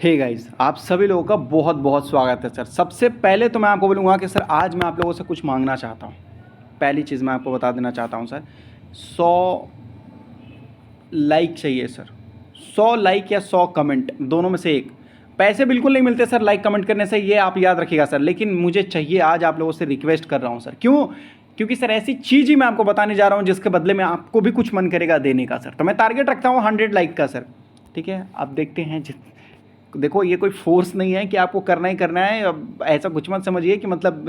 Hey guys, आप सभी लोगों का बहुत बहुत स्वागत है सर। सबसे पहले तो मैं आपको बोलूँगा कि सर आज मैं आप लोगों से कुछ मांगना चाहता हूँ। पहली चीज़ मैं आपको बता देना चाहता हूँ सर, 100 लाइक चाहिए सर। 100 लाइक या 100 कमेंट, दोनों में से एक। पैसे बिल्कुल नहीं मिलते सर लाइक कमेंट करने से, ये आप याद रखिएगा सर। लेकिन मुझे चाहिए, आज आप लोगों से रिक्वेस्ट कर रहा हूँ सर। क्यों? क्योंकि सर ऐसी चीज़ ही मैं आपको बताने जा रहा हूँ जिसके बदले में आपको भी कुछ मन करेगा देने का सर। तो मैं टारगेट रखता हूँ 100 लाइक का सर। ठीक है, अब देखते हैं। देखो, ये कोई फोर्स नहीं है कि आपको करना ही करना है। अब ऐसा कुछ मत समझिए कि मतलब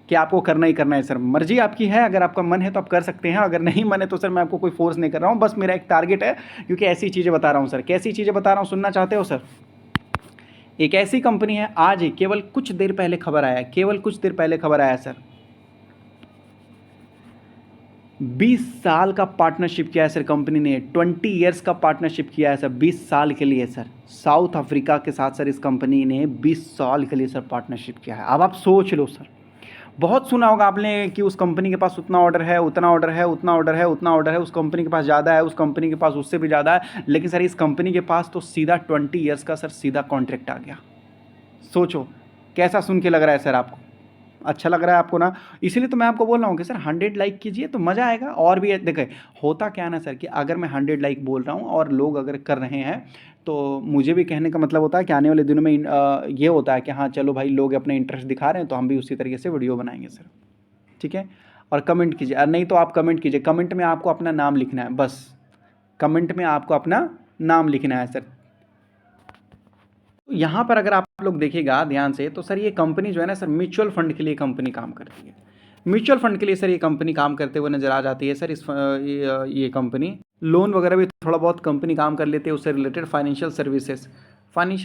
कि आपको करना ही करना है सर। मर्जी आपकी है, अगर आपका मन है तो आप कर सकते हैं, अगर नहीं मन है तो सर मैं आपको कोई फोर्स नहीं कर रहा हूँ। बस मेरा एक टारगेट है, क्योंकि ऐसी चीज़ें बता रहा हूँ सर। कैसी चीज़ें बता रहा हूँ, सुनना चाहते हो सर? एक ऐसी कंपनी है, आज ही केवल कुछ देर पहले खबर आया, केवल कुछ देर पहले खबर आया सर, 20 साल का पार्टनरशिप किया है सर कंपनी ने। 20 ईयर्स का पार्टनरशिप किया है सर, 20 साल के लिए सर। साउथ अफ्रीका के साथ सर इस कंपनी ने 20 साल के लिए सर पार्टनरशिप किया है। अब आप सोच लो सर, बहुत सुना होगा आपने कि उस कंपनी के पास उतना ऑर्डर है, उतना ऑर्डर है, उतना ऑर्डर है, उतना ऑर्डर है, उस कंपनी के पास ज़्यादा है, उस कंपनी के पास उससे भी ज़्यादा है। लेकिन सर इस कंपनी के पास तो सीधा 20 ईयर्स का सर सीधा कॉन्ट्रैक्ट आ गया। सोचो कैसा सुन के लग रहा है सर आपको? अच्छा लग रहा है आपको ना? इसीलिए तो मैं आपको बोल रहा हूँ कि सर 100 लाइक कीजिए तो मज़ा आएगा। और भी देखें, होता क्या है ना सर कि अगर मैं 100 लाइक बोल रहा हूँ और लोग अगर कर रहे हैं, तो मुझे भी कहने का मतलब होता है कि आने वाले दिनों में ये होता है कि हाँ चलो भाई, लोग अपने इंटरेस्ट दिखा रहे हैं तो हम भी उसी तरीके से वीडियो बनाएंगे सर। ठीक है, और कमेंट कीजिए। और नहीं तो आप कमेंट कीजिए, कमेंट में आपको अपना नाम लिखना है, बस कमेंट में आपको अपना नाम लिखना है सर। यहाँ पर अगर आप लोग देखिएगा ध्यान से, तो सर ये कंपनी जो है ना सर, म्यूचुअल फंड के लिए कंपनी काम करती है। म्यूचुअल फंड के लिए सर ये कंपनी काम करते हुए नजर आ जाती है सर। ये कंपनी लोन वगैरह भी थोड़ा बहुत कंपनी काम कर लेती है, उससे रिलेटेड फाइनेंशियल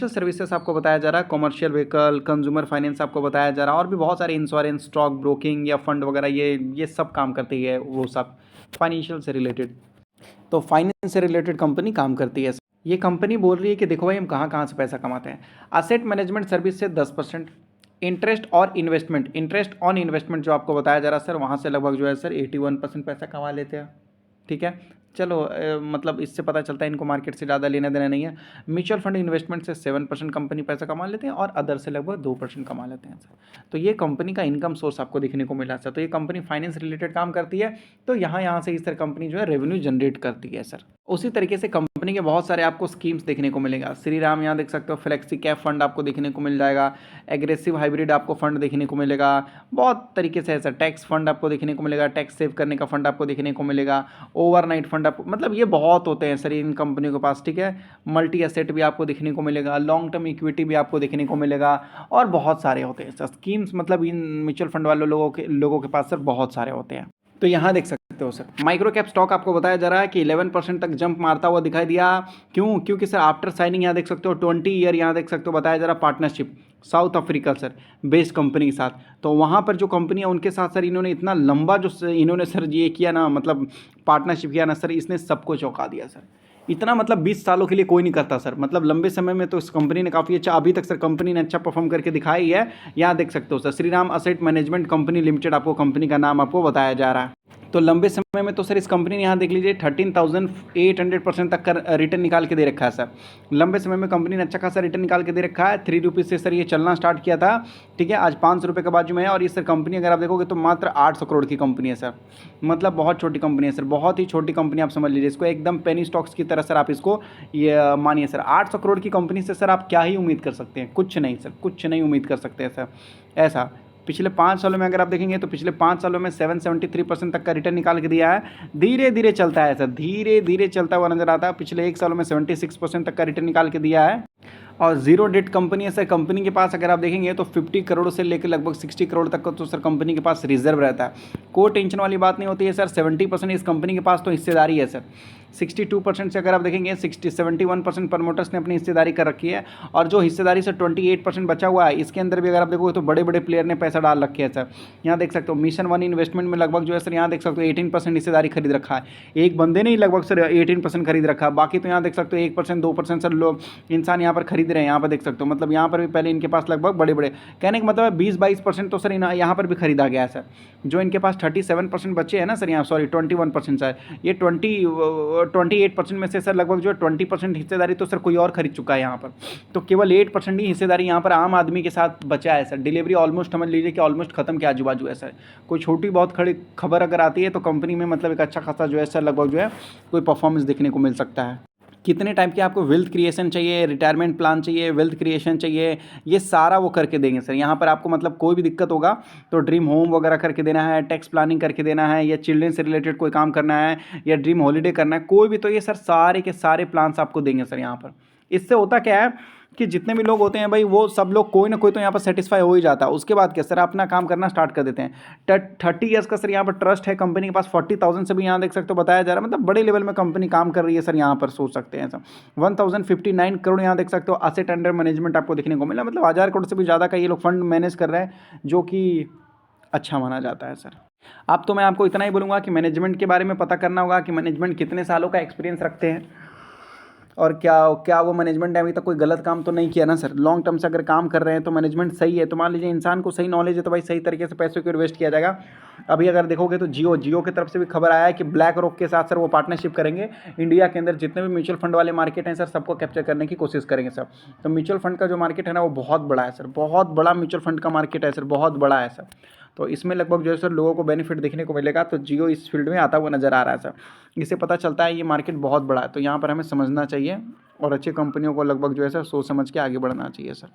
सर्विसेज आपको बताया जा रहा है, कॉमर्शियल व्हीकल, कंज्यूमर फाइनेंस आपको बताया जा रहा है, और भी बहुत सारे इंश्योरेंस, स्टॉक ब्रोकिंग या फंड वगैरह, ये सब काम करती है वो सब फाइनेंशियल से रिलेटेड। तो फाइनेंस से रिलेटेड कंपनी काम करती है। ये कंपनी बोल रही है कि देखो भाई, हम कहाँ कहाँ से पैसा कमाते हैं। असेट मैनेजमेंट सर्विस से 10%, इंटरेस्ट ऑन इन्वेस्टमेंट जो आपको बताया जा रहा है सर, वहाँ से लगभग जो है सर 81% पैसा कमा लेते हैं। ठीक है, चलो मतलब इससे पता चलता है इनको मार्केट से ज़्यादा लेना देना नहीं है। म्यूचुअल फंड इन्वेस्टमेंट से 7% कंपनी पैसा कमा लेते हैं, और अदर से लगभग 2% कमा लेते हैं सर। तो ये कंपनी का इनकम सोर्स आपको देखने को मिला सर। तो ये कंपनी फाइनेंस रिलेटेड काम करती है, तो यहाँ से इस तरह कंपनी जो है रेवेन्यू जनरेट करती है सर। उसी तरीके से कंपनी के बहुत सारे आपको स्कीम्स देखने को मिलेगा। श्री राम यहाँ देख सकते हो, फ्लेक्सी कैप फंड आपको देखने को मिल जाएगा, एग्रेसिव हाइब्रिड आपको फंड देखने को मिलेगा, बहुत तरीके से है सर। टैक्स फंड आपको देखने को मिलेगा, टैक्स सेव करने का फंड आपको देखने को मिलेगा, ओवरनाइट फंड आपको, मतलब ये बहुत होते हैं सर इन कंपनियों के पास। ठीक है, मल्टी एसेट भी आपको देखने को मिलेगा, लॉन्ग टर्म इक्विटी भी आपको देखने को मिलेगा, और बहुत सारे होते हैं सर स्कीम्स। मतलब इन म्यूचुअल फंड वाले लोगों के पास सर बहुत सारे होते हैं। तो यहाँ देख सकते हो सर, माइक्रो कैप स्टॉक आपको बताया जा रहा है कि 11% तक जंप मारता हुआ दिखाई दिया। क्यों? क्योंकि सर आफ्टर साइनिंग, यहाँ देख सकते हो 20 ईयर, यहाँ देख सकते हो बताया जा रहा partnership south Africa sir based company के साथ। तो वहाँ पर जो कंपनी है उनके साथ सर इन्होंने इतना लंबा जो इन्होंने सर ये किया ना, मतलब पार्टनरशिप किया ना सर, इसने सबको चौंका दिया सर। इतना मतलब 20 सालों के लिए कोई नहीं करता सर। मतलब लंबे समय में तो इस कंपनी ने काफ़ी अच्छा, अभी तक सर कंपनी ने अच्छा परफॉर्म करके दिखाया ही है। यहाँ देख सकते हो sir, Shri Ram asset management company limited आपको कंपनी का नाम आपको बताया जा रहा है। तो लंबे समय में तो सर इस कंपनी ने, यहाँ देख लीजिए 13,800% तक का रिटर्न निकाल के दे रखा है सर। लंबे समय में कंपनी ने अच्छा खासा रिटर्न निकाल के दे रखा है। 3 रुपीज़ से सर ये चलना स्टार्ट किया था। ठीक है, आज 500 रुपये के बाजू में है। और ये सर कंपनी अगर आप देखोगे तो मात्र 800 करोड़ की कंपनी है सर। मतलब बहुत छोटी कंपनी है सर, बहुत ही छोटी कंपनी आप समझ लीजिए इसको, एकदम पेनी स्टॉक्स की तरह सर आप इसको ये मानिए सर। 800 करोड़ की कंपनी से सर आप क्या ही उम्मीद कर सकते हैं? कुछ नहीं सर, कुछ नहीं उम्मीद कर सकते हैं सर। ऐसा पिछले 5 सालों में अगर आप देखेंगे तो पिछले 5 सालों में 773% तक का रिटर्न निकाल के दिया है। धीरे धीरे चलता है सर, धीरे धीरे चलता हुआ नजर आता है। पिछले 1 सालों में 76% तक का रिटर्न निकाल के दिया है। और जीरो डेट कंपनी है सर। कंपनी के पास अगर आप देखेंगे तो 50 करोड़ से लेकर लगभग 60 करोड़ तक का तो सर कंपनी के पास रिजर्व रहता है। कोई टेंशन वाली बात नहीं होती है सर। 70% इस कंपनी के पास तो हिस्सेदारी है सर। 62% से अगर आप देखेंगे 71% प्रमोटर्स ने अपनी हिस्सेदारी कर रखी है। और जो हिस्सेदारी से 28% बचा हुआ है, इसके अंदर भी अगर आप देखोगे तो बड़े बड़े प्लेयर ने पैसा डाल रखे है सर। यहाँ देख सकते हो मिशन वन इन्वेस्टमेंट में लगभग जो है सर, यहाँ देख सकते हो 18% हिस्सेदारी खरीद रखा है। एक बंदे ने ही लगभग सर 18% खरीद रखा है। बाकी तो यहाँ देख सकते हो 1% 2% सर लोग इंसान यहाँ पर खरीद रहे हैं, यहाँ पर देख सकते हो, मतलब यहाँ पर भी पहले इनके पास लगभग बड़े बड़े, कहने का मतलब है 20-22% तो सर यहाँ पर भी खरीदा गया है सर। जो इनके पास 37% बच्चे हैं ना सर, यहाँ सॉरी 21% सर, ये 28% में से सर लगभग जो है 20% हिस्सेदारी तो सर कोई और खरीद चुका है यहाँ पर। तो केवल 8% ही हिस्सेदारी यहाँ पर आम आदमी के साथ बचा है सर। डिलीवरी ऑलमोस्ट समझ लीजिए कि ऑलमोस्ट खत्म के आजू बाजू है सर। कोई छोटी बहुत खड़ी खबर अगर आती है तो कंपनी में मतलब एक अच्छा खासा जो है सर लगभग जो है कोई परफॉर्मेंस देखने को मिल सकता है। कितने टाइप के आपको वेल्थ क्रिएशन चाहिए, रिटायरमेंट प्लान चाहिए, वेल्थ क्रिएशन चाहिए, ये सारा वो करके देंगे सर। यहाँ पर आपको मतलब कोई भी दिक्कत होगा तो ड्रीम होम वगैरह करके देना है, टैक्स प्लानिंग करके देना है, या चिल्ड्रन से रिलेटेड कोई काम करना है, या ड्रीम हॉलीडे करना है, कोई भी, तो ये सर सारे के सारे प्लान्स आपको देंगे सर यहाँ पर। इससे होता क्या है कि जितने भी लोग होते हैं भाई, वो सब लोग कोई ना कोई तो यहाँ पर सेटिस्फाई हो ही जाता है। उसके बाद क्या सर, अपना काम करना स्टार्ट कर देते हैं। 30 ईयर्स का सर यहाँ पर ट्रस्ट है कंपनी के पास। 40,000 से भी यहाँ देख सकते हो बताया जा रहा है, मतलब बड़े लेवल में कंपनी काम कर रही है सर। यहाँ पर सोच सकते हैं सर 1059 करोड़ यहाँ देख सकते हो असेट अंडर मैनेजमेंट आपको देखने को मिला, मतलब 1000 करोड़ से भी ज़्यादा का ये लोग फंड मैनेज कर रहे हैं, जो कि अच्छा माना जाता है सर। अब तो मैं आपको इतना ही बोलूँगा कि मैनेजमेंट के बारे में पता करना होगा कि मैनेजमेंट कितने सालों का एक्सपीरियंस रखते हैं, और क्या वो मैनेजमेंट ने अभी तक कोई गलत काम तो नहीं किया ना सर। लॉन्ग टर्म से अगर काम कर रहे हैं तो मैनेजमेंट सही है, तो मान लीजिए इंसान को सही नॉलेज है तो भाई सही तरीके से पैसों को इन्वेस्ट किया जाएगा। अभी अगर देखोगे तो जियो की तरफ से भी खबर आया है कि ब्लैक रॉक के साथ सर वो पार्टनरशिप करेंगे। इंडिया के अंदर जितने भी म्यूचुअल फंड वाले मार्केट हैं सर, सबको कैप्चर करने की कोशिश करेंगे सर। तो म्यूचुअल फंड का जो मार्केट है ना, वो बहुत बड़ा है सर, बहुत बड़ा म्यूचुअल फंड का मार्केट है सर, बहुत बड़ा है सर। तो इसमें लगभग जो है सर लोगों को बेनिफिट देखने को मिलेगा। तो जियो इस फील्ड में आता हुआ नज़र आ रहा है सर। इससे पता चलता है ये मार्केट बहुत बड़ा है, तो यहाँ पर हमें समझना चाहिए और अच्छी कंपनियों को लगभग जो है सर सोच समझ के आगे बढ़ना चाहिए सर।